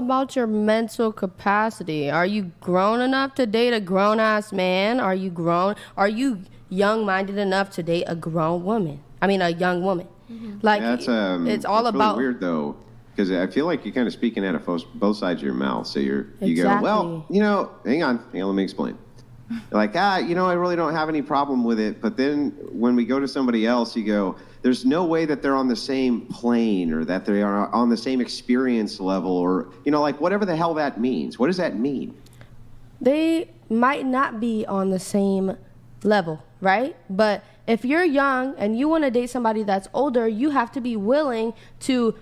about your mental capacity. Are you grown enough to date a grown-ass man? Are you young-minded enough to date a grown woman? I mean, a young woman. Like, it's all that's about... really weird, though, because I feel like you're kind of speaking out of both sides of your mouth. So you go, well, hang on, let me explain. Like, I really don't have any problem with it. But then when we go to somebody else, you go, there's no way that they're on the same plane or that they are on the same experience level or, like whatever the hell that means. What does that mean? They might not be on the same level, right? But if you're young and you want to date somebody that's older, you have to be willing to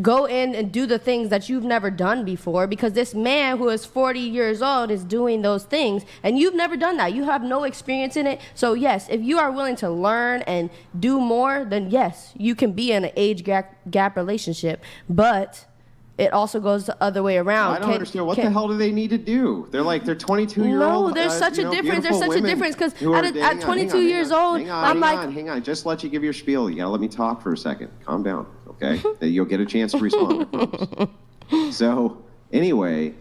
go in and do the things that you've never done before, because this man who is 40 years old is doing those things and you've never done that. You have no experience in it. So yes, if you are willing to learn and do more, then yes, you can be in an age gap relationship. But it also goes the other way around. I don't understand. What the hell do they need to do? They're 22-year-old. No, there's such a difference. There's such a difference because at 22 years old, hang on. Just let you give your spiel. You gotta let me talk for a second. Calm down, okay? You'll get a chance to respond. I promise. So anyway,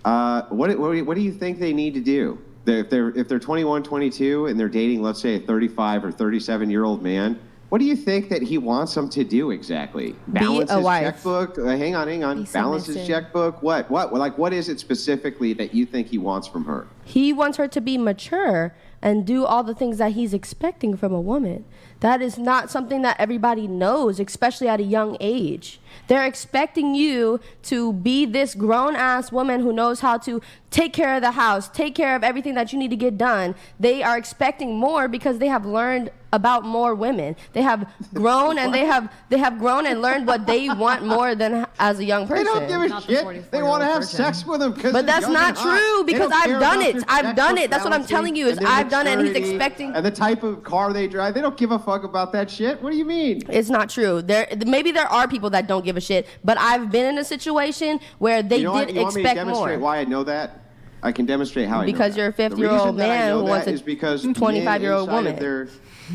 what do you think they need to do? If they're 21, 22, and they're dating, let's say, a 35 or 37-year-old man. What do you think that he wants them to do exactly? Balance his checkbook? Hang on. Balance his checkbook? What? Like, what is it specifically that you think he wants from her? He wants her to be mature and do all the things that he's expecting from a woman. That is not something that everybody knows, especially at a young age. They're expecting you to be this grown-ass woman who knows how to take care of the house, take care of everything that you need to get done. They are expecting more because they have learned about more women. They have grown and they have grown and learned what they want more than as a young person. They don't give a shit. They want to have sex with him. But that's not true because I've done it. I've done it. That's what I'm telling you is I've done it and he's expecting. And the type of car they drive, they don't give a fuck about that shit. What do you mean? It's not true. Maybe there are people that don't give a shit, but I've been in a situation where they did expect more. You want me to demonstrate why I know that? I can demonstrate how I know that. Because you're a 50-year-old man who wants a 25-year-old woman.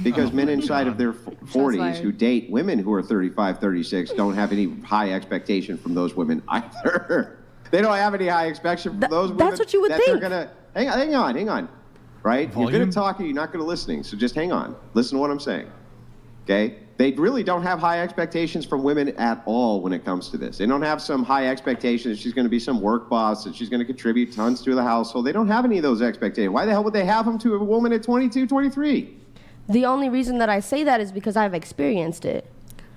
Because men inside of their 40s who date women who are 35, 36 don't have any high expectation from those women either. They don't have any high expectation from those women. That's what you would think. Hang on. Right? Volume. You're good at talking, you're not good at listening. So just hang on. Listen to what I'm saying. Okay? They really don't have high expectations from women at all when it comes to this. They don't have some high expectations. She's going to be some work boss and she's going to contribute tons to the household. They don't have any of those expectations. Why the hell would they have them to a woman at 22, 23? The only reason that I say that is because I've experienced it.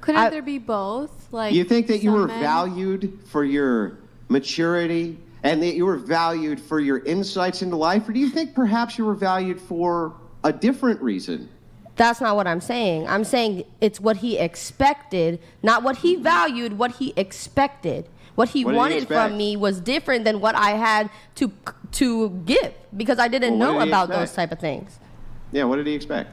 Couldn't there be both? Like, you think that you were valued for your maturity and that you were valued for your insights into life? Or do you think perhaps you were valued for a different reason? That's not what I'm saying. I'm saying it's what he expected, not what he valued, what he expected. What he wanted from me was different than what I had to give because I didn't know about those type of things. Yeah, what did he expect?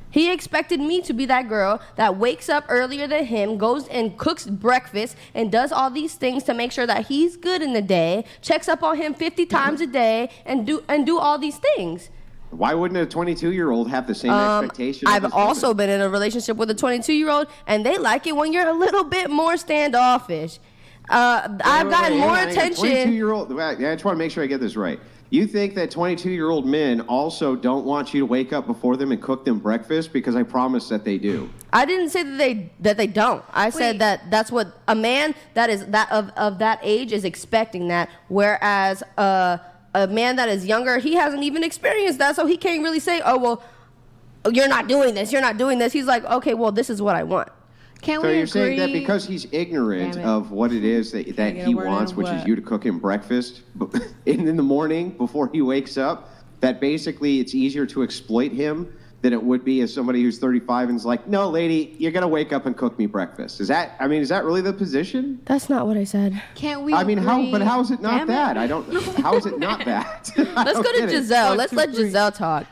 He expected me to be that girl that wakes up earlier than him, goes and cooks breakfast, and does all these things to make sure that he's good in the day, checks up on him 50 times a day, and do all these things. Why wouldn't a 22-year-old have the same expectation? I've also been in a relationship with a 22-year-old, and they like it when you're a little bit more standoffish. I've gotten more attention. 22-year-old. I just want to make sure I get this right. You think that 22-year-old men also don't want you to wake up before them and cook them breakfast? Because I promise that they do. I didn't say that they don't. I said that that's what a man that is of that age is expecting that, whereas a man that is younger, he hasn't even experienced that, so he can't really say, oh, well, you're not doing this, you're not doing this. He's like, okay, well, this is what I want. So you're saying that because he's ignorant of what it is that he wants, which is you to cook him breakfast in the morning before he wakes up, that basically it's easier to exploit him than it would be as somebody who's 35 and is like, no, lady, you're going to wake up and cook me breakfast. Is that really the position? That's not what I said. Can't we agree? How is it not that? How is it not that? Let's go to Giselle. Let's let Giselle talk.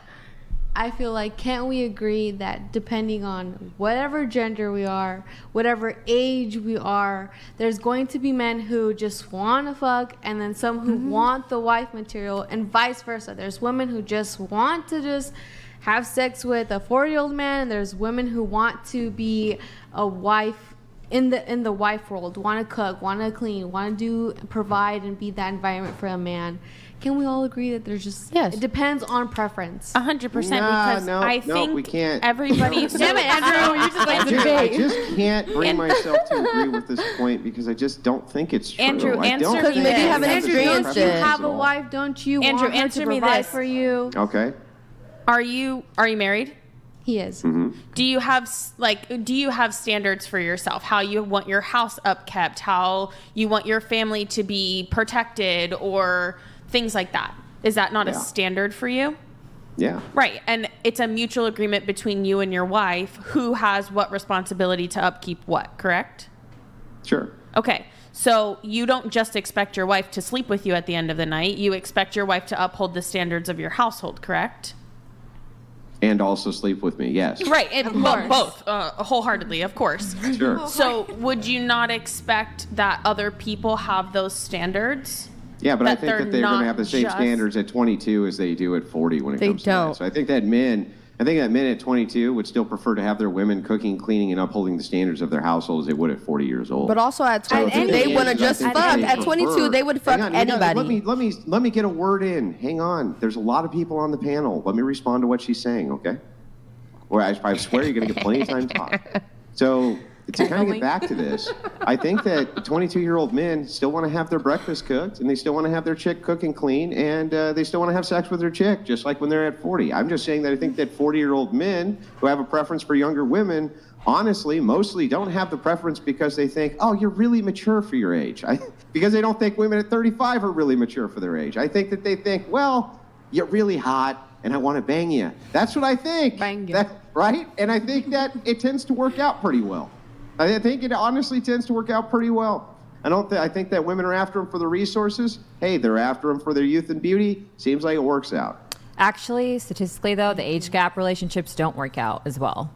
I feel like, can't we agree that depending on whatever gender we are, whatever age we are, there's going to be men who just want to fuck and then some who want the wife material and vice versa. There's women who just want to just have sex with a 40-year-old man and there's women who want to be a wife in the wife world, want to cook, want to clean, want to provide and be that environment for a man, can we all agree that there's just it depends on preference? 100% because I think we can't. Everybody. Damn it, Andrew! You're just like I just can't bring myself to agree with this point because I just don't think it's true. Andrew, answer me Because maybe you haven't experienced You it. have a wife, don't you? Andrew, want her answer to me provide this. for you. Okay. Are you married? He is. Mm-hmm. Do you have standards for yourself? How you want your house upkept? How you want your family to be protected, or things like that? Is that not a standard for you? Yeah. Right, and it's a mutual agreement between you and your wife who has what responsibility to upkeep what, correct? Sure. Okay, so you don't just expect your wife to sleep with you at the end of the night. You expect your wife to uphold the standards of your household, correct? And also sleep with me, yes. Right, and both, wholeheartedly, of course. Sure. So would you not expect that other people have those standards? Yeah, but I that think they're that they're going not to have the same just- standards at 22 as they do at 40 when it They comes to don't. that. So I think that men at 22 would still prefer to have their women cooking, cleaning, and upholding the standards of their household as they would at 40 years old. But also at So 22, the they thing want to is, just I think fuck. they At 22, prefer- they would fuck Hang on, hang on. anybody. Let me get a word in. Hang on. There's a lot of people on the panel. Let me respond to what she's saying, okay? Or I swear you're going to get plenty of time to talk. So to kind of get back to this, I think that 22-year-old men still want to have their breakfast cooked, and they still want to have their chick cook and clean, and they still want to have sex with their chick, just like when they're at 40. I'm just saying that I think that 40-year-old men who have a preference for younger women, honestly, mostly don't have the preference because they think, oh, you're really mature for your age. Because they don't think women at 35 are really mature for their age. I think that they think, well, you're really hot, and I want to bang you. That's what I think. Bang you. Right? And I think that it tends to work out pretty well. I think it honestly tends to work out pretty well. I think that women are after them for the resources. Hey, they're after them for their youth and beauty. Seems like it works out. Actually, statistically, though, the age gap relationships don't work out as well.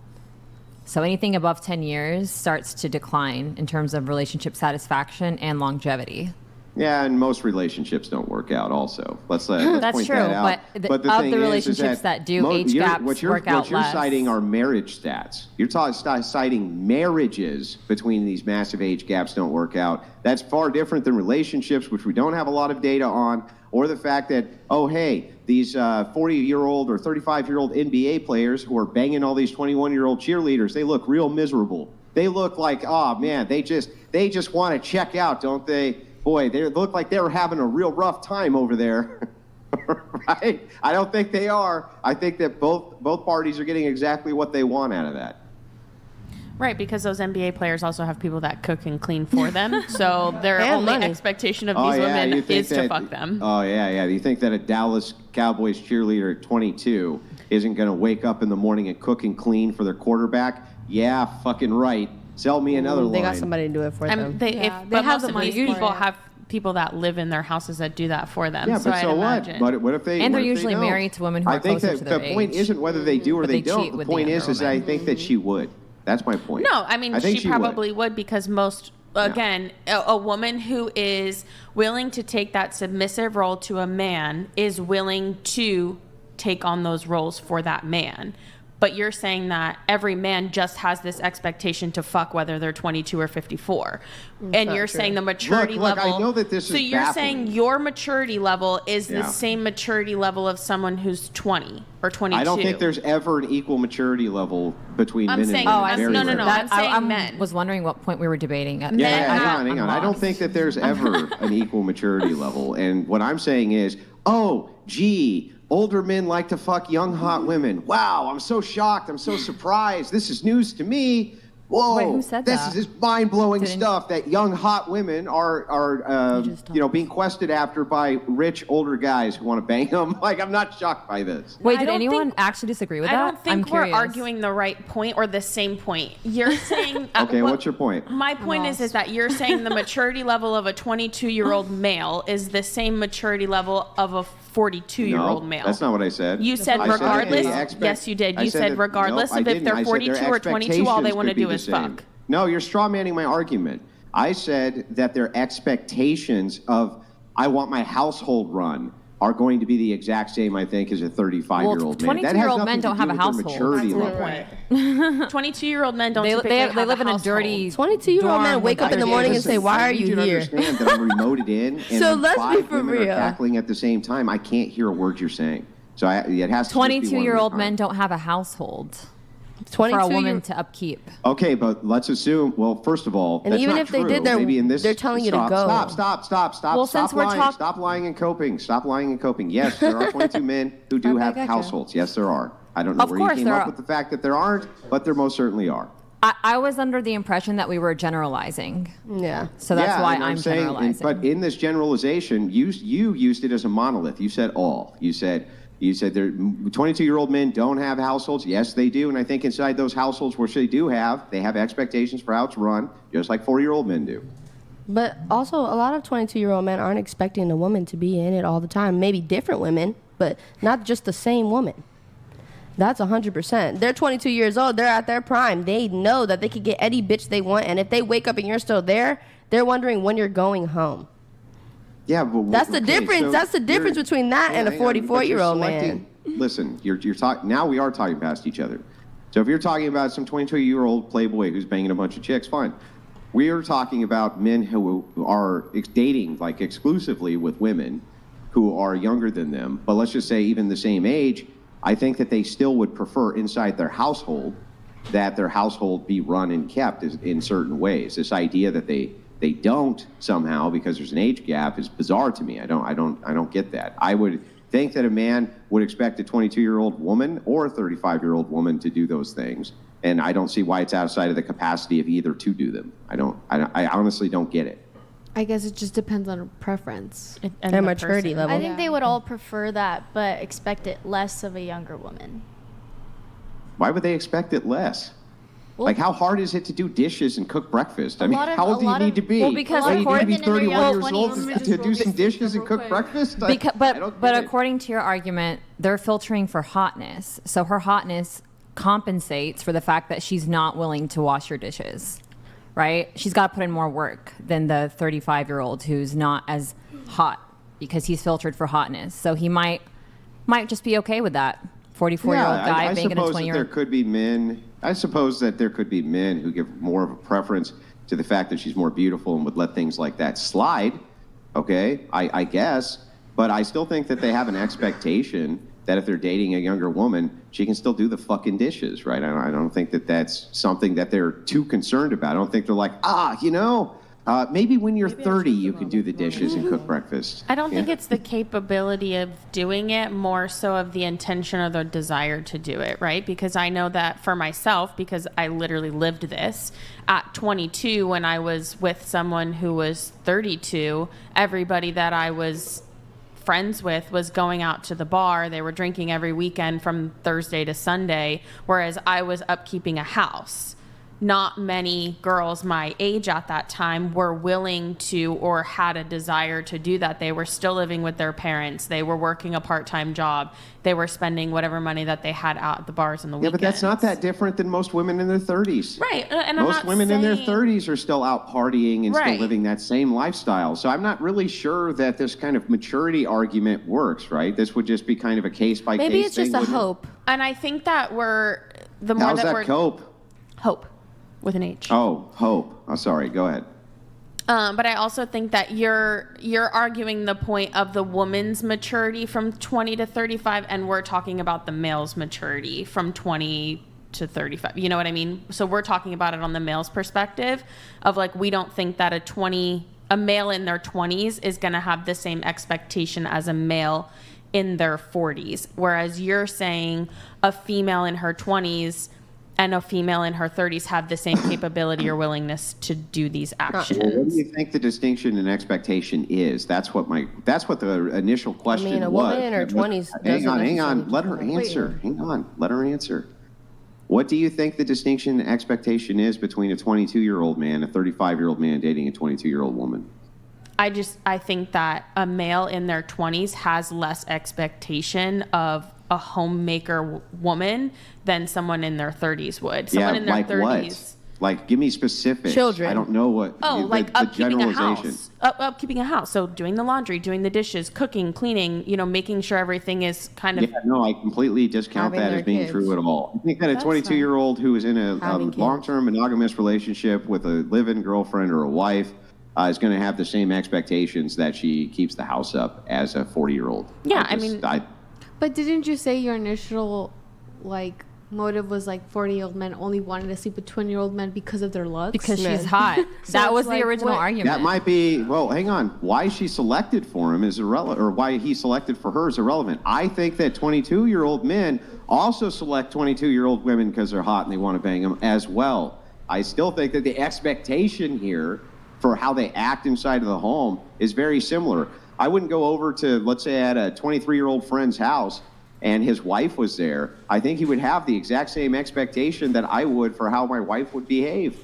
So anything above 10 years starts to decline in terms of relationship satisfaction and longevity. Yeah, and most relationships don't work out also. Let's That's point true, that out. but the of thing the is relationships that do, age gaps what work out What you're less. citing are marriage stats. You're citing marriages between these massive age gaps don't work out. That's far different than relationships, which we don't have a lot of data on, or the fact that, oh, hey, these 40-year-old or 35-year-old NBA players who are banging all these 21-year-old cheerleaders, they look real miserable. They look like, oh, man, they just want to check out, don't they? Boy, they look like they were having a real rough time over there, right? I don't think they are. I think that both parties are getting exactly what they want out of that. Right, because those NBA players also have people that cook and clean for them. So their And only money. expectation of these women is to fuck them. Oh, yeah. You think that a Dallas Cowboys cheerleader at 22 isn't going to wake up in the morning and cook and clean for their quarterback? Yeah, fucking right. Sell me another They line. got somebody to do it for them. they But have most the of money these for people it. have people that live in their houses that do that for them. Yeah, so but so I'd what? imagine. What if they? And they're what if they usually don't? married to women who I are think closer that to their the point age. isn't whether they do or But they they don't. cheat The with point the is younger that I women. think that she would. That's my point. No, I mean, think she probably would because most, again, a woman who is willing to take that submissive role to a man is willing to take on those roles for that man. But you're saying that every man just has this expectation to fuck whether they're 22 or 54. And not you're true. saying the maturity Look, I level. know that this so is you're baffling. saying your maturity level is the Yeah. same maturity level of someone who's 20 or 22. I don't think there's ever an equal maturity level between I'm men saying- and Oh, women. I'm- Very no, no, rare. no. I'm saying men. was wondering what point we were debating. Yeah, Men hang on. I don't think that there's ever an equal maturity level. And what I'm saying is, oh, gee, older men like to fuck young, hot women. Wow, I'm so shocked. I'm so surprised. This is news to me. Whoa, Wait, who said this that? is just mind-blowing Didn't- stuff that young, hot women are being quested after by rich, older guys who want to bang them. Like, I'm not shocked by this. Wait, I did don't anyone think- actually disagree with I that? don't think I'm we're curious. arguing the right point or the same point. You're saying Okay, what's your point? My point is that you're saying the maturity level of a 22-year-old male is the same maturity level of a 42-year-old No, male. that's not what I said. You said I that the regardless. expect- Yes, you did. I You said that- regardless no, I of if didn't. they're I said 42 or 22, all they expectations want to could be do the is same. fuck. No, you're straw manning my argument. I said that their expectations of I want my household run are going to be the exact same, I think, as a 35-year-old man. 22-year-old men don't have a household. Maturity level. Right. 22-year-old men don't typically have they live in a household. dirty 22-year-old men wake up in the morning and say, "Why are you I need here?" to understand that I'm remoted in, and So when let's be 5 for women are real. cackling at the same time. I can't hear a word you're saying. So it has to just be one at a 22-year-old time. men don't have a household for 22 a woman to upkeep. Okay, but let's assume. Well, first of all, And that's even not if they true. did, they're- Maybe in this, they're telling you to go. Stop. Well, Stop since we're lying. Stop lying and coping. Stop lying and coping. Yes, there are 22 men who do Okay, have gotcha. households. Yes, there are. I don't know Of where you course came there up are. with the fact that there aren't, but there most certainly are. I was under the impression that we were generalizing. Yeah. So that's why and I'm saying, generalizing. but in this generalization, you used it as a monolith. You said all. You said there 22-year-old men don't have households. Yes, they do. And I think inside those households, which they do have, they have expectations for how it's run, just like 4-year-old men do. But also, a lot of 22-year-old men aren't expecting a woman to be in it all the time. Maybe different women, but not just the same woman. That's 100%. They're 22 years old. They're at their prime. They know that they could get any bitch they want. And if they wake up and you're still there, they're wondering when you're going home. Yeah, but That's the okay, difference. so That's the difference you're- between that and a hang on, but you're 44-year-old man. selecting- Listen, you're talking. Now we are talking past each other. So if you're talking about some 22-year-old playboy who's banging a bunch of chicks, fine. We are talking about men who are dating like exclusively with women who are younger than them, but let's just say even the same age. I think that they still would prefer inside their household that their household be run and kept in certain ways. This idea that they don't somehow because there's an age gap is bizarre to me. I don't get that. I would think that a man would expect a 22-year-old woman or a 35-year-old woman to do those things, and I don't see why it's outside of the capacity of either to do them. I honestly don't get it. I guess it just depends on preference. Their maturity level. I think they would all prefer that, but expect it less of a younger woman. Why would they expect it less? Well, Like, how hard is it to do dishes and cook breakfast? I mean, lot of- how old a do you lot need of- to be? Well, because you need to be according- women in their 31 young years old 20s. to do some dishes and cook breakfast? I don't But get it. according to your argument, they're filtering for hotness. So her hotness compensates for the fact that she's not willing to wash your dishes, right? She's got to put in more work than the 35-year-old who's not as hot because he's filtered for hotness. So he might just be okay with that. 44-year-old guy I banging a suppose that there 20-year-old. could be men. I suppose that there could be men who give more of a preference to the fact that she's more beautiful and would let things like that slide. Okay, I guess, but I still think that they have an expectation that if they're dating a younger woman, she can still do the fucking dishes, right? I don't think that that's something that they're too concerned about. I don't think they're like, maybe when you're 30, you can do the dishes and cook breakfast. I don't think Yeah. it's the capability of doing it, more so of the intention or the desire to do it, right? Because I know that for myself, because I literally lived this at 22 when I was with someone who was 32, everybody that I was friends with was going out to the bar. They were drinking every weekend from Thursday to Sunday, whereas I was upkeeping a house. Not many girls my age at that time were willing to or had a desire to do that. They were still living with their parents. They were working a part-time job. They were spending whatever money that they had out at the bars on the Yeah, weekends. but that's not that different than most women in their 30s. Right. And I'm Most not women in their saying- 30s are still out partying and still Right. living that same lifestyle. So I'm not really sure that this kind of maturity argument works, right? This would just be kind of a case by case. Maybe it's just a wouldn't it? hope. And I think that the more How's that that we're cope? hope with an H. Oh, hope. Oh, sorry. Go ahead. But I also think that you're arguing the point of the woman's maturity from 20 to 35, and we're talking about the male's maturity from 20 to 35. You know what I mean? So we're talking about it on the male's perspective of like, we don't think that a male in their 20s is going to have the same expectation as a male in their 40s. Whereas you're saying a female in her 20s and a female in her 30s have the same capability or willingness to do these Well, what actions. do you think the distinction in expectation is? That's what the initial question a was. woman in her 20s Hang on. doesn't Let her answer. Hang on. Let her answer. What do you think the distinction in expectation is between a 22-year-old man, a 35-year-old man dating a 22-year-old woman? I think that a male in their 20s has less expectation of a homemaker woman than someone in their 30s would. Someone in their like 30s. what? Like, give me specifics. Children. I don't know what. Like upkeeping a house. Upkeeping a house. So doing the laundry, doing the dishes, cooking, cleaning, making sure everything is kind of. Yeah, no, I completely discount Having that their as being kids. true at all. I think that a 22-year-old who is in a Having kids. long-term monogamous relationship with a live-in girlfriend or a wife is going to have the same expectations that she keeps the house up as a 40-year-old. Yeah, But didn't you say your initial motive was 40-year-old men only wanted to sleep with 20-year-old men because of their looks? Because Man. she's hot. That it's was the original what- argument. That might be, well, hang on. Why she selected for him is irrelevant, or why he selected for her is irrelevant. I think that 22-year-old men also select 22-year-old women because they're hot and they want to bang them as well. I still think that the expectation here for how they act inside of the home is very similar. I wouldn't go over to, let's say, at a 23-year-old friend's house and his wife was there. I think he would have the exact same expectation that I would for how my wife would behave.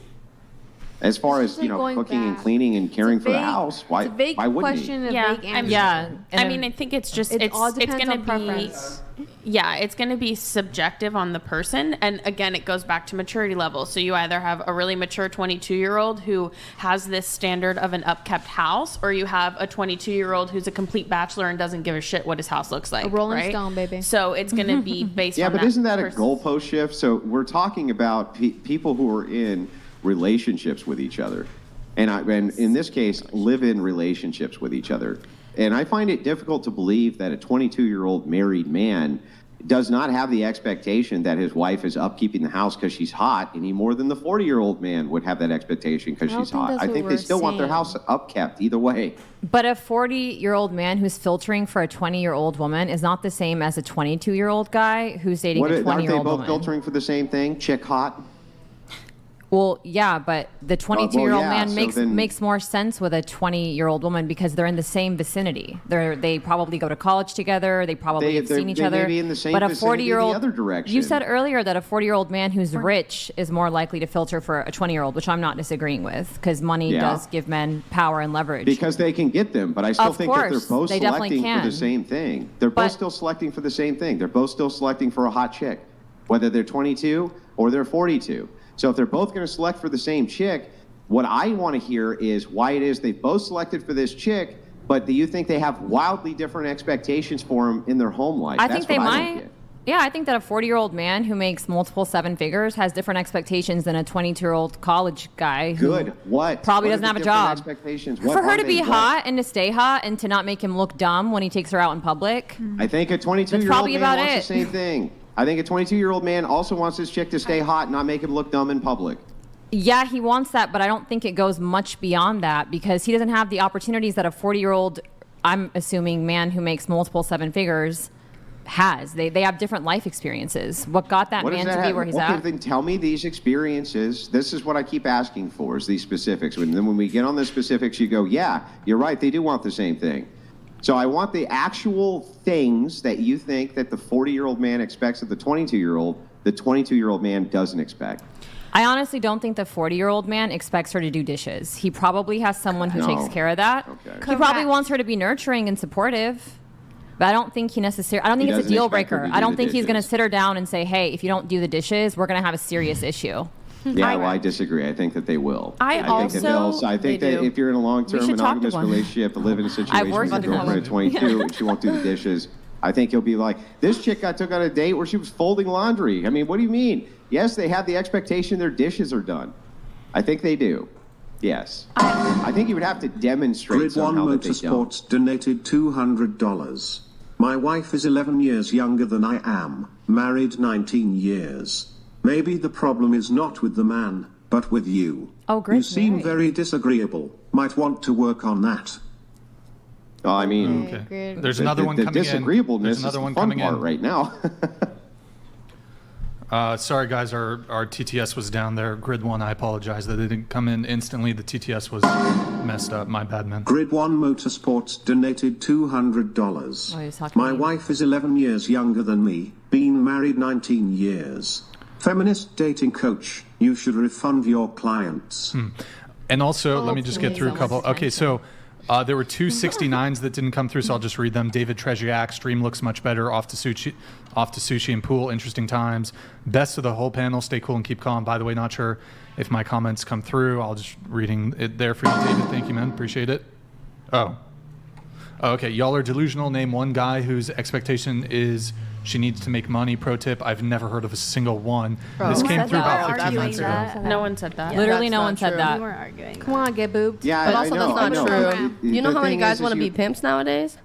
As far as, going cooking and back. cleaning and caring for the vague- house, why It's a vague wouldn't question, he? a Yeah, vague I answer. mean- Yeah. I think it's just It all it's depends going on to preference. be it's going to be subjective on the person, and again it goes back to maturity level. So you either have a really mature 22-year-old who has this standard of an upkept house, or you have a 22-year-old who's a complete bachelor and doesn't give a shit what his house looks like. A Rolling right? Stone, baby. So it's going to be based Yeah, on but isn't that a person's- goalpost shift? So we're talking about people who are in relationships with each other. And in this case, live-in relationships with each other. And I find it difficult to believe that a 22-year-old married man does not have the expectation that his wife is upkeeping the house because she's hot any more than the 40-year-old man would have that expectation because I don't she's think hot. that's I what think they we're still want their saying. house upkept either way. But a 40-year-old man who's filtering for a 20-year-old woman is not the same as a 22-year-old guy who's dating a Aren't they 20-year-old both woman. filtering for the same thing? Chick hot? Well, yeah, but the 22-year-old yeah, man so then- makes more sense with a 20-year-old woman because they're in the same vicinity. They probably go to college together. They probably have seen each they other. may be in the same but a vicinity the 40-year-old, other direction. you said earlier that a 40-year-old man who's rich is more likely to filter for a 20-year-old, which I'm not disagreeing with because money Yeah. does give men power and leverage. Because they can get them, but I still Of think that they're course, both they definitely selecting for can. the same thing. They're But- both still selecting for the same thing. They're both still selecting for a hot chick, whether they're 22 or they're 42. So if they're both going to select for the same chick, what I want to hear is why it is they both selected for this chick, but do you think they have wildly different expectations for them in their home life? I That's think they what I don't might. get. Yeah, I think that a 40-year-old man who makes multiple seven figures has different expectations than a 22-year-old college guy who Good. What? probably What are doesn't the have a different job. Expectations? What For her are to they? be What? hot and to stay hot and to not make him look dumb when he takes her out in public. I think a 22-year-old probably man about wants it. the same thing. I think a 22-year-old man also wants his chick to stay hot and not make him look dumb in public. Yeah, he wants that, but I don't think it goes much beyond that because he doesn't have the opportunities that a 40-year-old, I'm assuming, man who makes multiple seven figures has. They have different life experiences. What got that What does man that to be have- where he's okay, at? Then tell me these experiences. This is what I keep asking for, is these specifics. And then when we get on the specifics, you go, yeah, you're right, they do want the same thing. So I want the actual things that you think that the 40-year-old man expects of the 22-year-old, the 22-year-old man doesn't expect. I honestly don't think the 40-year-old man expects her to do dishes. He probably has someone who No. takes care of that. Okay. He probably Correct. wants her to be nurturing and supportive. But I don't think he necessarily. I don't think He it's a doesn't deal expect her breaker. to do I don't the think he's going to dishes. sit her down and say, "Hey, if you don't do the dishes, we're going to have a serious issue." Yeah, well, I disagree. I think that they will. I think that also- I think They that do. if you're in a long-term We should talk to monogamous one. relationship, live in a situation worked with a with girlfriend at 22 and she won't do the dishes, I think you'll be like, this chick got took on a date where she was folding laundry. I mean, what do you mean? Yes, they have the expectation their dishes are done. I think they do. Yes. I think you would have to demonstrate Grid One somehow that they don't. Motorsports donated $200. My wife is 11 years younger than I am, married 19 years. Maybe the problem is not with the man, but with you. Oh, You Grid's seem married. very disagreeable. Might want to work on that. Oh, I mean, Okay, agreed. There's another one the coming in. disagreeableness There's is another the one fun coming part in. right now. Sorry, guys, our TTS was down there. Grid 1, I apologize that it didn't come in instantly. The TTS was messed up. My bad, man. Grid One Motorsports donated $200. Oh, he was talking My to me. wife is 11 years younger than me, been married 19 years. Feminist dating coach, you should refund your clients. And also, let me just get through a couple. Okay, so There were two 69s that didn't come through, so I'll just read them. David Treziak, stream looks much better. Off to sushi and pool, interesting times. Best of the whole panel, stay cool and keep calm. By the way, not sure if my comments come through. I'll just reading it there for you, David. Thank you, man. Appreciate it. Oh, okay. Y'all are delusional. Name one guy whose expectation is she needs to make money. Pro tip, I've never heard of a single one. This came through about 15 minutes ago. No one said that. Literally, That's no not one said true. that. We weren't arguing. Come on, get booped. Yeah, But I also, know, that's not I know. true. You know The how many thing guys is want to be you- pimps nowadays?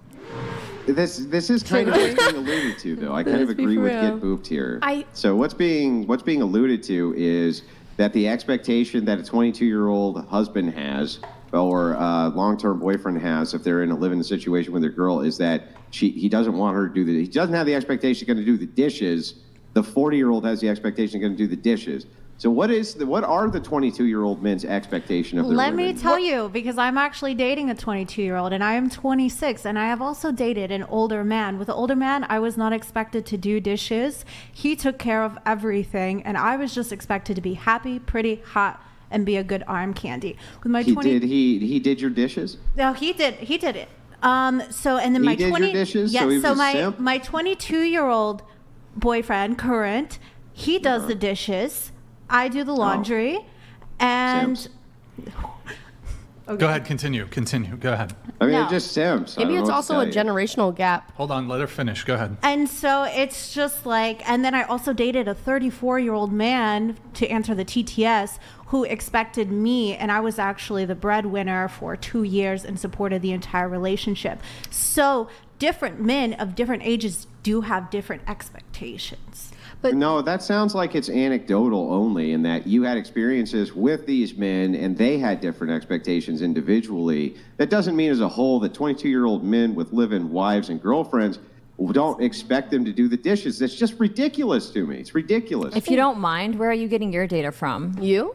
This is kind of what's being alluded to, though. I kind of Let's be agree for with real. get booped here. I- So what's being alluded to is that the expectation that a 22-year-old husband has or a long-term boyfriend has, if they're in a living situation with their girl, is that he doesn't want her to do he doesn't have the expectation she's going to do the dishes. The 40-year-old has the expectation she's going to do the dishes. So what are the 22-year-old men's expectation of their Let women? me tell you, because I'm actually dating a 22-year-old and I am 26, and I have also dated an older man. With the older man, I was not expected to do dishes. He took care of everything, and I was just expected to be happy, pretty, hot, and be a good arm candy. With my He did your dishes? No, he did it. So and then He my did your 20 dishes? Yes, So he was a my simp? my 22-year-old boyfriend, current, he does Uh-huh. the dishes. I do the laundry, and Simps. Go ahead, continue. Go ahead. I mean, No. they're just simps. I Maybe don't it's know what also to a tell you. generational gap. Hold on, let her finish. Go ahead. And so it's just like, and then I also dated a 34-year-old man to answer the TTS who expected me, and I was actually the breadwinner for 2 years and supported the entire relationship. So different men of different ages do have different expectations. No, that sounds like it's anecdotal only, in that you had experiences with these men and they had different expectations individually. That doesn't mean as a whole that 22-year-old men with live-in wives and girlfriends don't expect them to do the dishes. That's just ridiculous to me. It's ridiculous. If you don't mind, where are you getting your data from? You?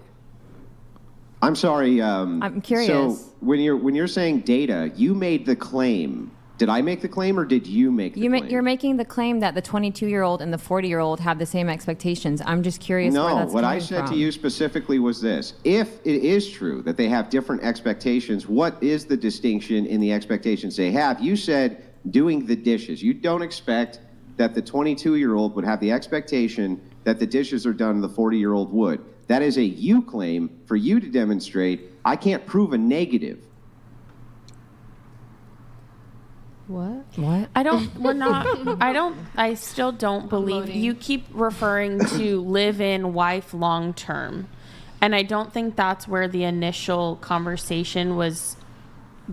I'm sorry. I'm curious. So when you're saying data, you made the claim. Did I make the claim or did you make the claim? You're making the claim that the 22-year-old and the 40-year-old have the same expectations. I'm just curious where No, that's what coming I said from. to you specifically was this. If it is true that they have different expectations, what is the distinction in the expectations they have? You said doing the dishes. You don't expect that the 22-year-old would have the expectation that the dishes are done the 40-year-old would. That is a you claim for you to demonstrate. I can't prove a negative. What? I still don't believe you keep referring to live in wife long term. And I don't think that's where the initial conversation was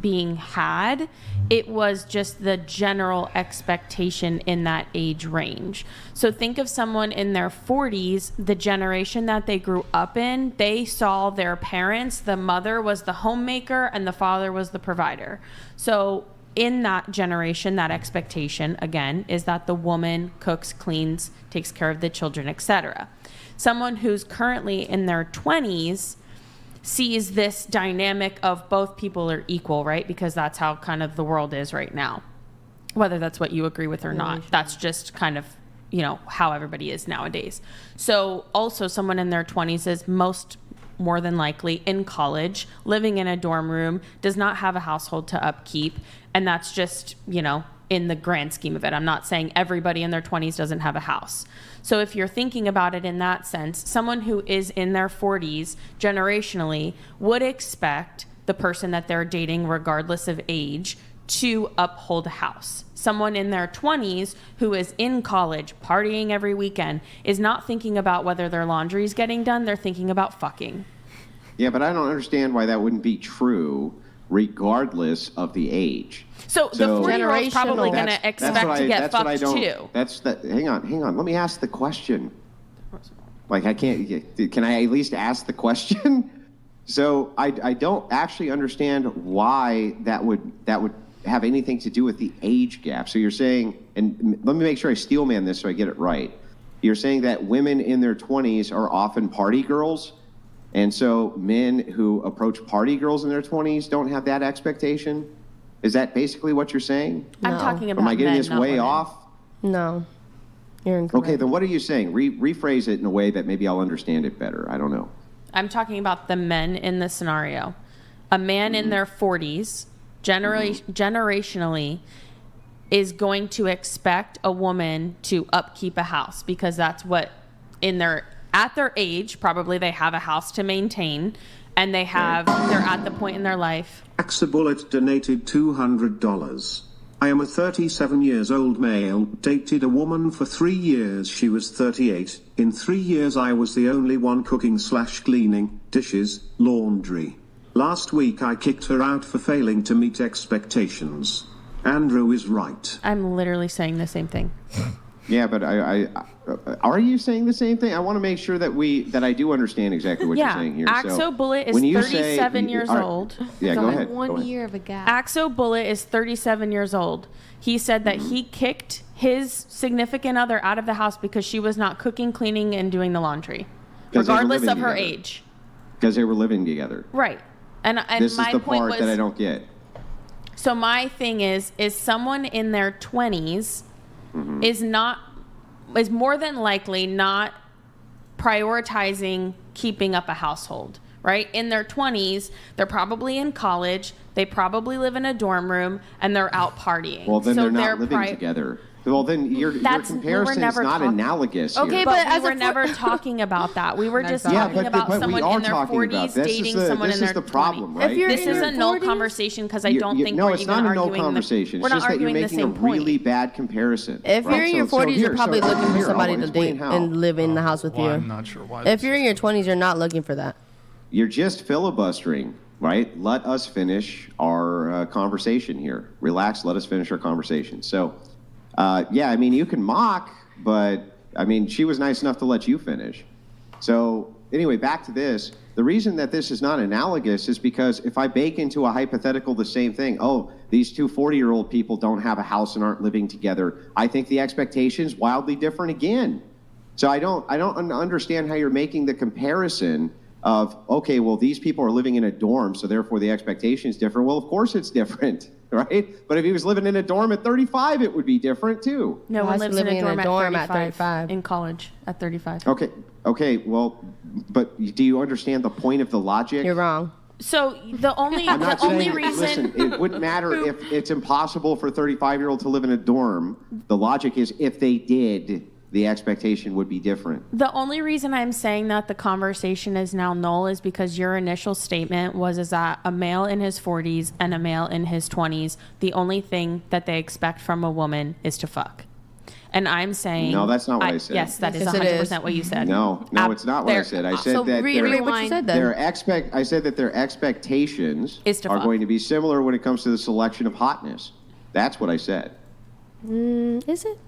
being had. It was just the general expectation in that age range. So think of someone in their 40s, the generation that they grew up in, they saw their parents, the mother was the homemaker and the father was the provider. So in that generation, that expectation, again, is that the woman cooks, cleans, takes care of the children, etc. Someone who's currently in their 20s sees this dynamic of both people are equal, right? Because that's how kind of the world is right now. Whether that's what you agree with or not, that's just kind of, how everybody is nowadays. So also someone in their 20s is more than likely in college, living in a dorm room, does not have a household to upkeep. And that's just, in the grand scheme of it. I'm not saying everybody in their 20s doesn't have a house. So if you're thinking about it in that sense, someone who is in their 40s generationally would expect the person that they're dating, regardless of age, to uphold a house. Someone in their 20s who is in college, partying every weekend, is not thinking about whether their laundry is getting done. They're thinking about fucking. Yeah, but I don't understand why that wouldn't be true regardless of the age. So the 40-year-old's probably going That's- to expect to get fucked too. Hang on. Let me ask the question. Like, can I at least ask the question? So I don't actually understand why that would have anything to do with the age gap. So you're saying, and let me make sure I steelman this so I get it right. You're saying that women in their 20s are often party girls, and so men who approach party girls in their 20s don't have that expectation? Is that basically what you're saying? I'm No. talking about Am I getting men, this not way women. off? No. You're incorrect. Okay, then what are you saying? Rephrase it in a way that maybe I'll understand it better. I don't know. I'm talking about the men in the scenario. A man in their 40s, generationally is going to expect a woman to upkeep a house, because that's what at their age, probably they have a house to maintain, and they're at the point in their life. Axa Bullet donated $200. I am a 37 years old male, dated a woman for 3 years. She was 38. In 3 years I was the only one cooking/cleaning, dishes, laundry. Last week I kicked her out for failing to meet expectations. Andrew is right. I'm literally saying the same thing. Yeah, but are you saying the same thing? I want to make sure that I do understand exactly what you're saying here. Axo Bullet is 37 years old. Yeah, go ahead. 1 year of a gap. Axo Bullet is 37 years old. He said that he kicked his significant other out of the house because she was not cooking, cleaning, and doing the laundry, regardless of her age. Because they were living together. Right. And this my is the point part was, that I don't get. So my thing is someone in their 20s is more than likely not prioritizing keeping up a household, right? In their 20s, they're probably in college, they probably live in a dorm room, and they're out partying. Well, then they're not living together. Well, then your comparison is not analogous. Okay, here. but we were never talking about that. We were just talking about someone in their 40s dating someone in their 20s. This is the problem, right? This is a null conversation because I don't think we're even arguing. No, it's not a null conversation. It's just that you're making a really bad comparison. If you're in your 40s, you're probably looking for somebody to date and live in the house with you. I'm not sure why. If you're in your 20s, you're not looking for that. You're just filibustering, right? Let us finish our conversation here. Relax, let us finish our conversation. So, yeah, I mean, you can mock, but, I mean, she was nice enough to let you finish. So, anyway, back to this. The reason that this is not analogous is because if I bake into a hypothetical the same thing, oh, these two 40-year-old people don't have a house and aren't living together, I think the expectation is wildly different again. So I don't understand how you're making the comparison of, okay, well, these people are living in a dorm, so therefore the expectation is different. Well, of course it's different, right? But if he was living in a dorm at 35, it would be different too. No one lives in a dorm at 35. In college at 35. Okay, well, but do you understand the point of the logic? You're wrong. So the only reason... Listen, it wouldn't matter if it's impossible for a 35-year-old to live in a dorm. The logic is if they did, the expectation would be different. The only reason I'm saying that the conversation is now null is because your initial statement was that a male in his 40s and a male in his 20s, the only thing that they expect from a woman is to fuck. And I'm saying... No, that's not what I said. Yes, that is 100% what you said. No, it's not what I said. I said that I said that their expectations are going to be similar when it comes to the selection of hotness. That's what I said. Is it?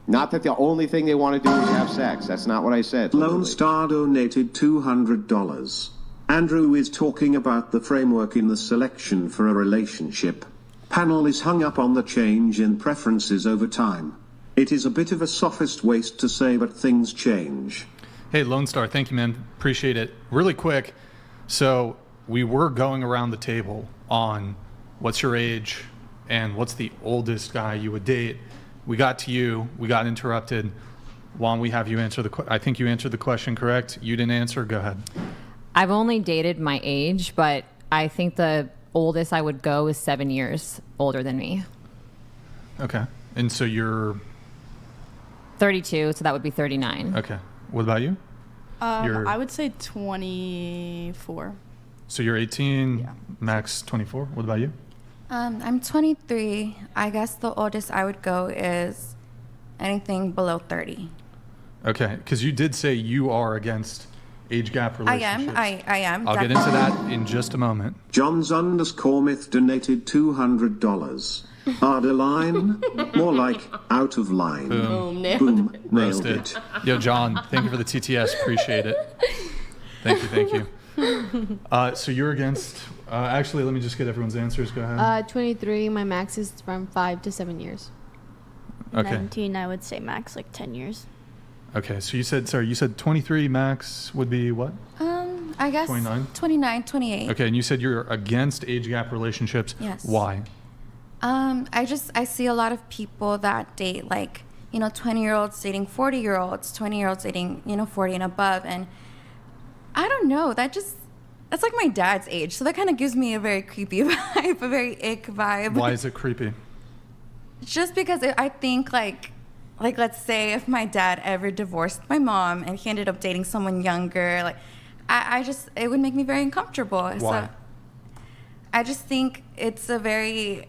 Not that the only thing they want to do is have sex. That's not what I said. Lone Star donated $200. Andrew is talking about the framework in the selection for a relationship. Panel is hung up on the change in preferences over time. It is a bit of a sophist waste to say, but things change. Hey, Lone Star, thank you, man. Appreciate it. Really quick, so we were going around the table on what's your age and what's the oldest guy you would date. We got to you. We got interrupted. Juan, we have you answer I think you answered the question correct. You didn't answer. Go ahead. I've only dated my age, but I think the oldest I would go is 7 years older than me. Okay. And so you're 32, so that would be 39. Okay. What about you? I would say 24. So you're 18, yeah. Max 24. What about you? I'm 23. I guess the oldest I would go is anything below 30. Okay, because you did say you are against age gap relationships. I am. I'll get into that in just a moment. Johns_Myth donated $200. Hard a line? More like out of line. Boom. Boom. Nailed it. Yo, John, thank you for the TTS. Appreciate it. Thank you. So you're against... actually, let me just get everyone's answers. Go ahead. 23. My max is from 5 to 7 years. Okay. 19, I would say max like 10 years. Okay, so you said 23 max would be what? I guess 29, 28. Okay, and you said you're against age gap relationships. Yes. Why? I see a lot of people that date 20-year-olds dating 40-year-olds, 20-year-olds dating 40 and above, and I don't know, that just That's like my dad's age, so that kind of gives me a very creepy vibe, a very ick vibe. Why is it creepy? Just because I think like let's say if my dad ever divorced my mom and he ended up dating someone younger, like I just, it would make me very uncomfortable. Why? So I just think it's a very,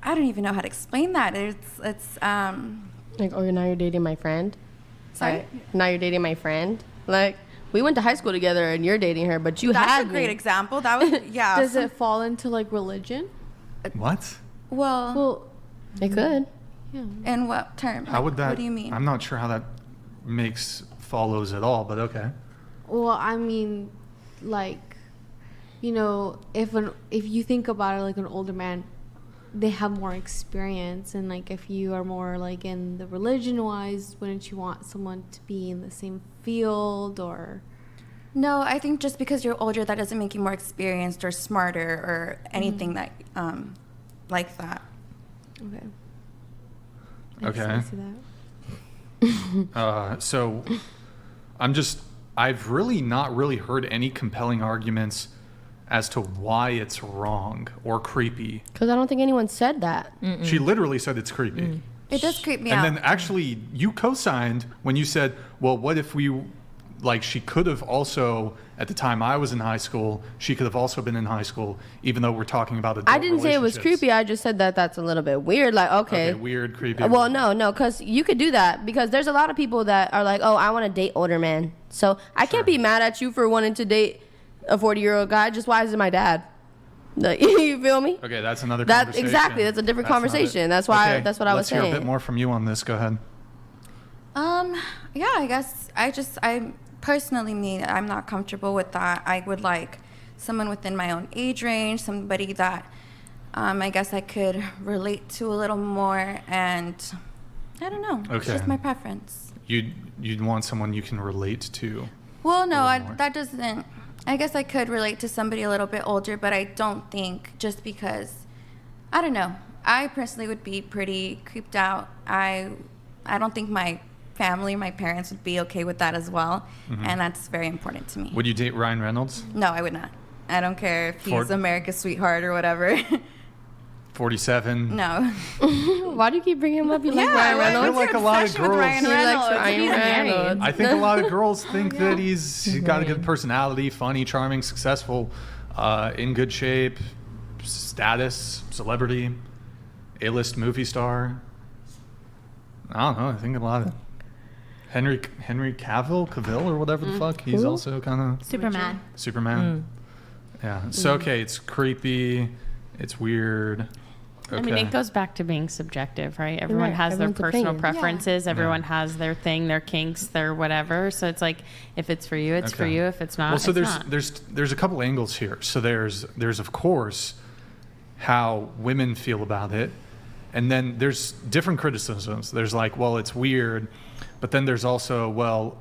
I don't even know how to explain that. It's Like, oh, now you're dating my friend? Sorry? Like, now you're dating my friend? Like, we went to high school together and you're dating her, but you That's had a great me. example. That was, yeah. Does it fall into like religion? What? Well, It could. Yeah. in what term? How would that? What do you mean? I'm not sure how that follows at all, but okay. Well, I mean, like, you know, if you think about it, like an older man, they have more experience, and like if you are more like in the religion wise, wouldn't you want someone to be in the same field or? No, I think just because you're older, that doesn't make you more experienced or smarter or anything that like that. Okay. Okay. I see that. So I've really not really heard any compelling arguments as to why it's wrong or creepy. Because I don't think anyone said that. She literally said it's creepy. It does creep me out. And then actually you co-signed when you said, well, what if she could have also, at the time I was in high school, she could have also been in high school, even though we're talking about adult I didn't say it was relationships. creepy. I just said that that's a little bit weird. Like, okay. Weird, creepy. Well, no, because you could do that because there's a lot of people that are like, oh, I want to date older men. So I can't be mad at you for wanting to date a 40-year-old guy. Just why is it my dad? Like, you feel me? Okay, that's another conversation. Exactly. That's a different conversation. That's why. Okay, That's what I was saying. Let's hear a bit more from you on this. Go ahead. Yeah, I guess I personally, I'm not comfortable with that. I would like someone within my own age range, somebody that I guess I could relate to a little more, and I don't know. It's Okay. just my preference. You'd want someone you can relate to. Well, no, more. that doesn't. I guess I could relate to somebody a little bit older, but I don't think just because, I don't know. I personally would be pretty creeped out. I don't think my family, my parents would be okay with that as well, and that's very important to me. Would you date Ryan Reynolds? No, I would not. I don't care if he's America's sweetheart or whatever. 47. No. Why do you keep bringing him up? You like Ryan I Reynolds? feel like a lot of girls. Ryan He likes Reynolds. Ryan He's Reynolds. I think a lot of girls think that he's got a good personality, funny, charming, successful, in good shape, status, celebrity, A-list movie star. I don't know. I think a lot of Henry Cavill or whatever the fuck. He's also kind of Superman. Yeah. So okay, it's creepy. It's weird. Okay. I mean, it goes back to being subjective, right? Everyone has Everyone's their personal opinion. preferences. Everyone has their thing, their kinks, their whatever. So it's like, if it's for you, it's for Okay. you. If it's not, Well, so it's not. there's a couple angles here. So there's of course how women feel about it, and then there's different criticisms. There's like, well, it's weird, but then there's also, well,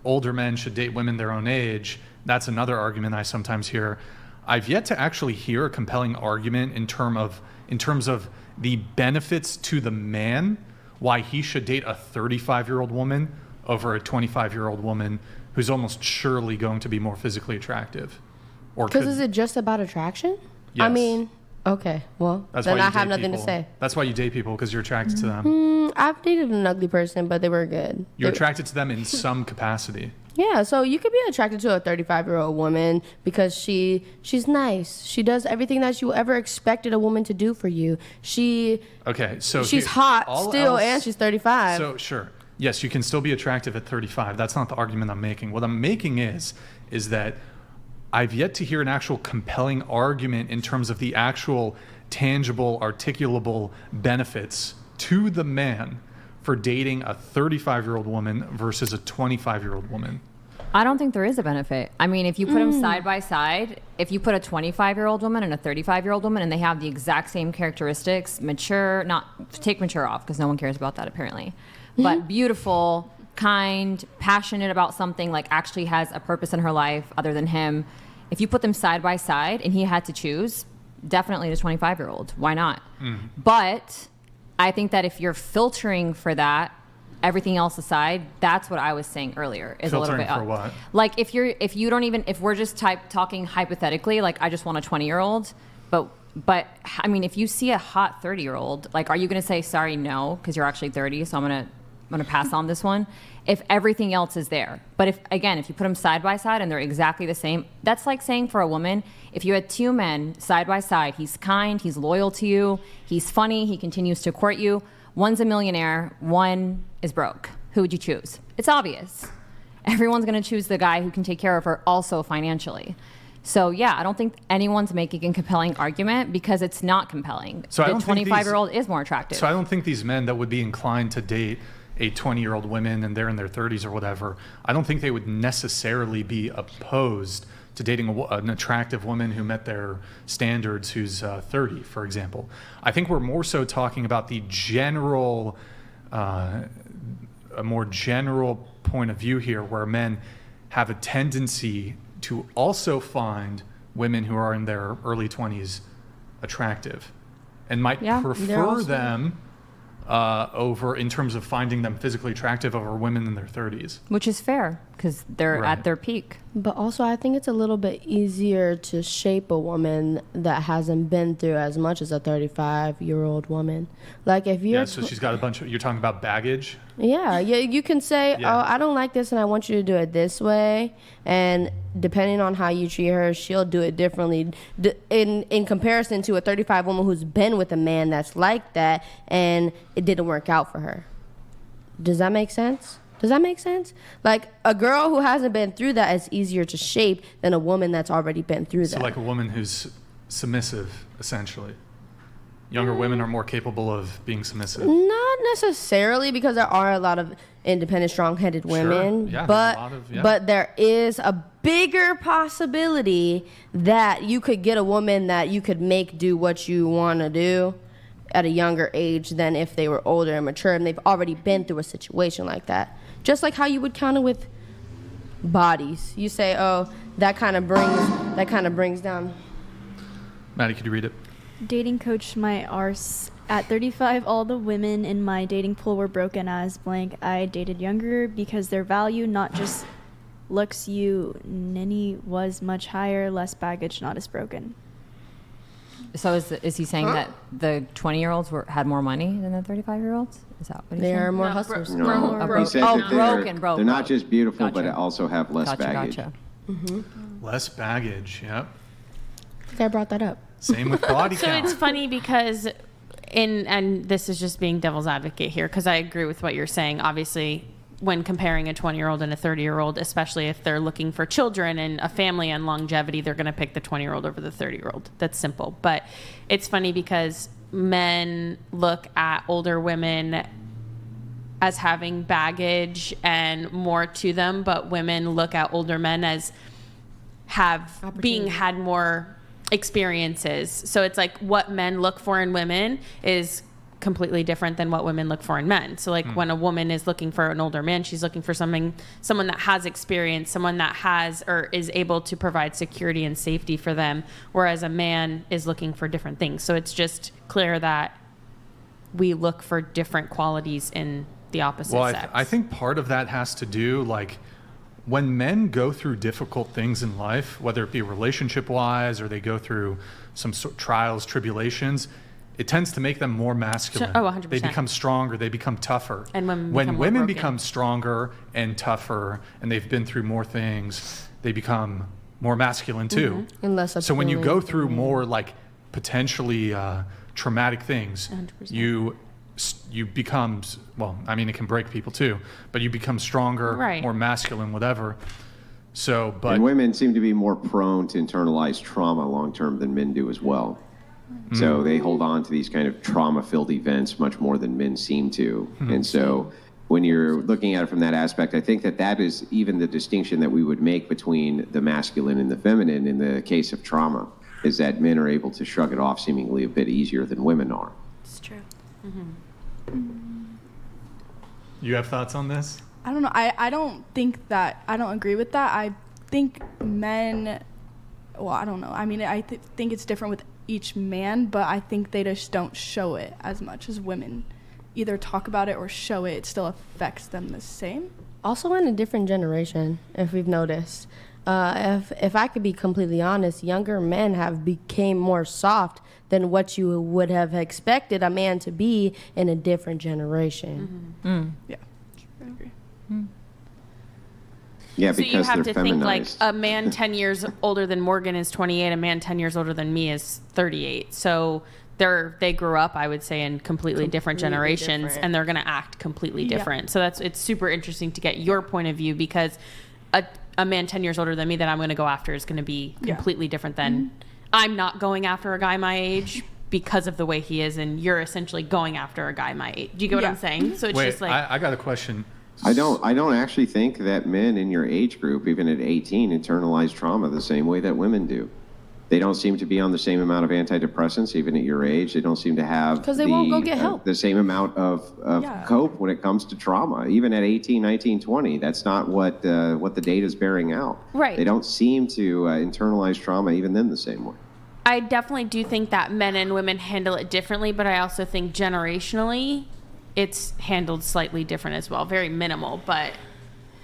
older men should date women their own age. That's another argument I sometimes hear. I've yet to actually hear a compelling argument in terms of the benefits to the man, why he should date a 35-year-old woman over a 25-year-old woman who's almost surely going to be more physically attractive. Or Because could- is it just about attraction? Yes. I mean, okay, well, That's then why you I have date nothing people. to say. That's why you date people, because you're attracted to them. I've dated an ugly person, but they were good. You're They- attracted to them in some capacity. Yeah, so you could be attracted to a 35-year-old woman because she's nice. She does everything that you ever expected a woman to do for you. Okay, so She's here- hot all still, else- and she's 35. So sure, yes, you can still be attractive at 35. That's not the argument I'm making. What I'm making is that I've yet to hear an actual compelling argument in terms of the actual tangible, articulable benefits to the man for dating a 35-year-old woman versus a 25-year-old woman. I don't think there is a benefit. I mean, if you put them side by side, if you put a 25-year-old woman and a 35-year-old woman and they have the exact same characteristics, mature, not take mature off because no one cares about that apparently, but beautiful, kind, passionate about something, like actually has a purpose in her life other than him. If you put them side by side and he had to choose, definitely the 25-year-old. Why not? But I think that if you're filtering for that, everything else aside, that's what I was saying earlier. Is Filtering a little bit for what? like if we're just talking hypothetically, like I just want a 20-year-old, but I mean, if you see a hot 30-year-old, like, are you going to say sorry, no, because you're actually 30, so I'm gonna pass on this one? If everything else is there, but if you put them side by side and they're exactly the same, that's like saying for a woman, if you had two men side by side, he's kind, he's loyal to you, he's funny, he continues to court you. One's a millionaire, one is broke. Who would you choose? It's obvious. Everyone's going to choose the guy who can take care of her also financially. So, yeah, I don't think anyone's making a compelling argument because it's not compelling. So the 25-year-old is more attractive. So I don't think these men that would be inclined to date a 20-year-old woman and they're in their 30s or whatever, I don't think they would necessarily be opposed to dating an attractive woman who met their standards who's 30, for example. I think we're more so talking about the general, a more general point of view here where men have a tendency to also find women who are in their early 20s attractive and might prefer them over, in terms of finding them physically attractive, over women in their 30s. Which is fair because they're at their peak. But also, I think it's a little bit easier to shape a woman that hasn't been through as much as a 35-year-old woman. Like if you're... Yeah, so she's got a bunch of... You're talking about baggage? Yeah, you can say, Yeah. oh, I don't like this and I want you to do it this way. And depending on how you treat her, she'll do it differently in comparison to a 35 woman who's been with a man that's like that and it didn't work out for her. Does that make sense? Like a girl who hasn't been through that is easier to shape than a woman that's already been through that. So like a woman who's submissive, essentially. Younger women are more capable of being submissive. Not necessarily, because there are a lot of independent, strong-headed women. Yeah, but there is a bigger possibility that you could get a woman that you could make do what you want to do at a younger age than if they were older and mature and they've already been through a situation like that. Just like how you would counter with bodies. You say, oh, that kind of brings down. Maddie, could you read it? Dating coach my arse. At 35, all the women in my dating pool were broken as blank. I dated younger because their value, not just looks, ninny, was much higher, less baggage, not as broken. So is he saying that the 20-year-olds had more money than the 35-year-olds? Is that what he's saying? They're more hustlers. He said that broken. They're not just beautiful, but also have less baggage. Gotcha. Mm-hmm. Less baggage, yep. I think I brought that up. Same with body So count. it's funny because, and this is just being devil's advocate here, because I agree with what you're saying. Obviously, when comparing a 20-year-old and a 30-year-old, especially if they're looking for children and a family and longevity, they're going to pick the 20-year-old over the 30-year-old. That's simple. But it's funny because men look at older women as having baggage and more to them, but women look at older men as had more experiences. So it's like what men look for in women is completely different than what women look for in men. So like when a woman is looking for an older man, she's looking for someone that has experience, someone that has or is able to provide security and safety for them, whereas a man is looking for different things. So it's just clear that we look for different qualities in the opposite sex. I think part of that has to do, like, when men go through difficult things in life, whether it be relationship-wise or they go through some trials, tribulations, it tends to make them more masculine. Oh, 100%. They become stronger. They become tougher. And when women become stronger and tougher and they've been through more things, they become more masculine too. Mm-hmm. And less so when you appealing. go through more like potentially traumatic things, 100%. you become, well, I mean, it can break people too, but you become stronger, more masculine, whatever. So, but and women seem to be more prone to internalize trauma long term than men do as well. So they hold on to these kind of trauma-filled events much more than men seem to. And so when you're looking at it from that aspect, I think that is even the distinction that we would make between the masculine and the feminine in the case of trauma, is that men are able to shrug it off seemingly a bit easier than women are. It's true. You have thoughts on this? I don't know. I don't agree with that. I think men, well, I don't know. I mean, I think it's different with each man, but I think they just don't show it as much as women either talk about it or show it, it still affects them the same. Also in a different generation, if we've noticed. If I could be completely honest, younger men have became more soft than what you would have expected a man to be in a different generation. Yeah, I agree. Yeah, So because you have they're to think like feminized. a man 10 years older than Morgan is 28, a man 10 years older than me is 38. So they grew up, I would say, in completely different generations, different. and they're going to act completely different. So it's super interesting to get your point of view, because a man 10 years older than me that I'm going to go after is going to be completely different than I'm not going after a guy my age because of the way he is, and you're essentially going after a guy my age. Do you get what I'm saying? So it's Wait, just like I got a question. I don't actually think that men in your age group, even at 18, internalize trauma the same way that women do. They don't seem to be on the same amount of antidepressants, even at your age. They don't seem to have Because they won't go get help. The same amount of cope when it comes to trauma. Even at 18, 19, 20, that's not what the data is bearing out. Right. They don't seem to internalize trauma even then the same way. I definitely do think that men and women handle it differently, but I also think generationally it's handled slightly different as well. Very minimal, but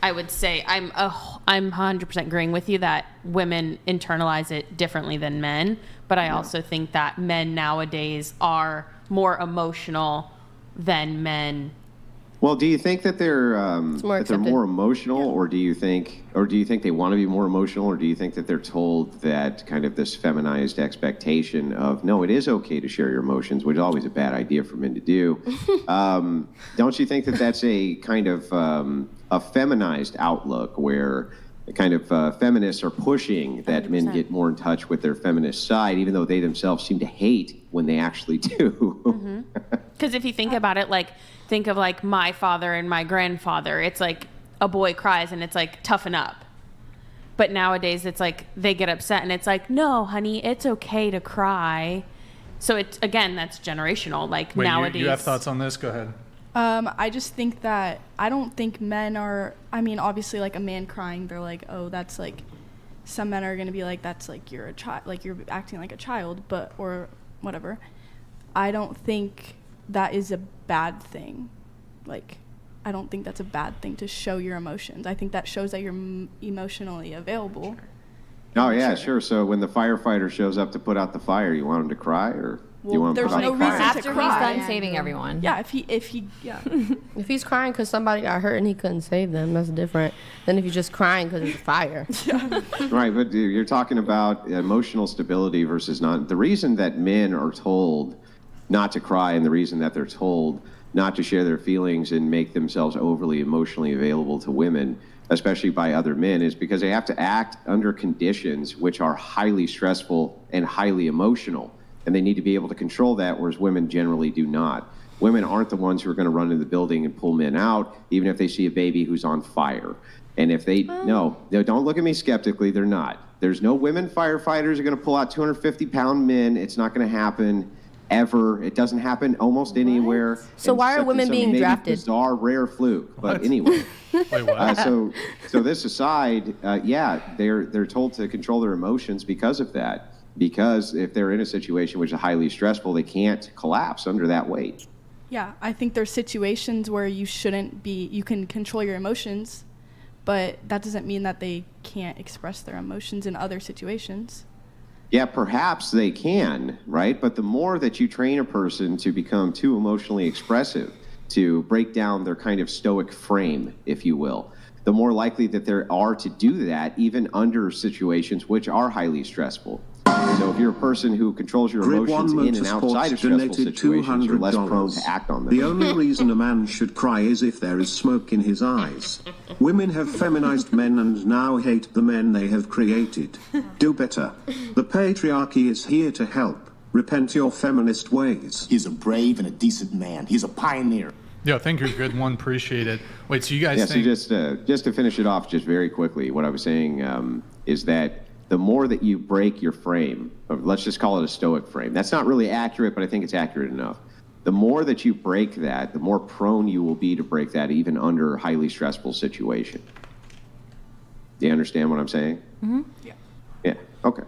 I would say I'm 100% agreeing with you that women internalize it differently than men, but I also think that men nowadays are more emotional than men. Well, do you think that they're more emotional, or do you think they want to be more emotional, or do you think that they're told that kind of this feminized expectation of no, it is okay to share your emotions, which is always a bad idea for men to do? Don't you think that that's a kind of a feminized outlook where kind of feminists are pushing that 100%. men get more in touch with their feminist side, even though they themselves seem to hate when they actually do? Because if you think about it, like, think of like my father and my grandfather. It's like a boy cries and it's like, toughen up. But nowadays it's like they get upset and it's like, no, honey, it's okay to cry. So it's, again, that's generational. Like, Wait, nowadays. you have thoughts on this? Go ahead. I just think that I don't think men are, I mean, obviously, like a man crying, they're like, oh, that's like, some men are going to be like, that's like you're a child, like you're acting like a child, but, or whatever. I don't think that is a bad thing. Like, I don't think that's a bad thing to show your emotions. I think that shows that you're emotionally available. Oh, yeah, sure. So when the firefighter shows up to put out the fire, you want him to cry, or do you want him to there's put out no the reason fire? to After he's cry. done saving everyone. Yeah, if he yeah. If he's crying because somebody got hurt and he couldn't save them, that's different than if you're just crying because there's a fire. Right, but you're talking about emotional stability versus not. The reason that men are told not to cry, and the reason that they're told not to share their feelings and make themselves overly emotionally available to women, especially by other men, is because they have to act under conditions which are highly stressful and highly emotional. And they need to be able to control that, whereas women generally do not. Women aren't the ones who are going to run into the building and pull men out, even if they see a baby who's on fire. And if they, no, don't look at me skeptically, they're not. There's no women firefighters who are going to pull out 250-pound men. It's not going to happen ever. It doesn't happen almost anywhere. So why are Except women in some being maybe drafted? Bizarre, rare fluke. But anyway. Wait, what? So this aside, yeah, they're told to control their emotions because of that. Because if they're in a situation which is highly stressful, they can't collapse under that weight. Yeah, I think there's situations where you can control your emotions, but that doesn't mean that they can't express their emotions in other situations. Yeah, perhaps they can, right? But the more that you train a person to become too emotionally expressive, to break down their kind of stoic frame, if you will, the more likely that there are to do that even under situations which are highly stressful. So if you're a person who controls your Grid emotions One in and outside of stressful donated situations, you're less $200. prone to act on them. The only reason a man should cry is if there is smoke in his eyes. Women have feminized men and now hate the men they have created. Do better. The patriarchy is here to help. Repent your feminist ways. He's a brave and a decent man. He's a pioneer. Yeah, thank you, good one. Appreciate it. Wait, so you guys Yeah, think... so just to finish it off just very quickly, what I was saying is that the more that you break your frame, let's just call it a stoic frame. That's not really accurate, but I think it's accurate enough. The more that you break that, the more prone you will be to break that even under a highly stressful situation. Do you understand what I'm saying? Yeah. Yeah, okay.